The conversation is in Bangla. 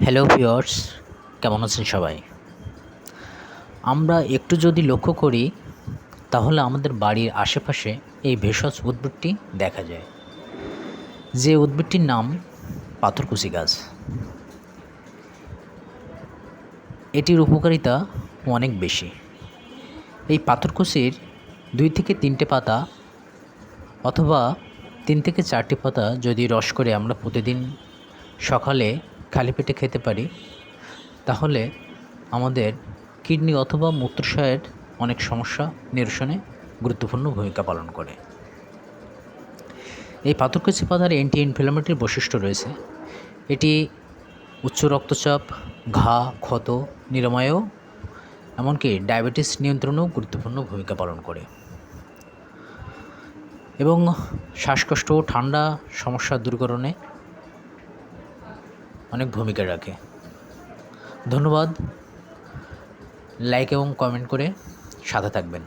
হ্যালো ভিউয়ার্স, কেমন আছেন সবাই? আমরা একটু যদি লক্ষ্য করি তাহলে আমাদের বাড়ির আশেপাশে এই ভেষজ উদ্ভিদটি দেখা যায়, যে উদ্ভিদটির নাম পাথরকুচি গাছ। এটির উপকারিতা অনেক বেশি। এই পাথরকুচির 2 থেকে 3টে পাতা অথবা 3 থেকে 4টি পাতা যদি রস করে আমরা প্রতিদিন সকালে খালি পেটে খেতে পারি, তাহলে আমাদের কিডনি অথবা মূত্রাশয়ের অনেক সমস্যা নিরসনে গুরুত্বপূর্ণ ভূমিকা পালন করে। এই পাথরকুচি পাতার অ্যান্টি ইনফ্ল্যামেটরি বৈশিষ্ট্য রয়েছে। এটি উচ্চ রক্তচাপ, ঘা, ক্ষত নিরাময়েও, এমনকি ডায়াবেটিস নিয়ন্ত্রণেও গুরুত্বপূর্ণ ভূমিকা পালন করে এবং শ্বাসকষ্ট ও ঠান্ডা সমস্যা দূরীকরণে অনেক ভূমিকা রাখে। ধন্যবাদ। লাইক এবং কমেন্ট করে সাথে থাকবেন।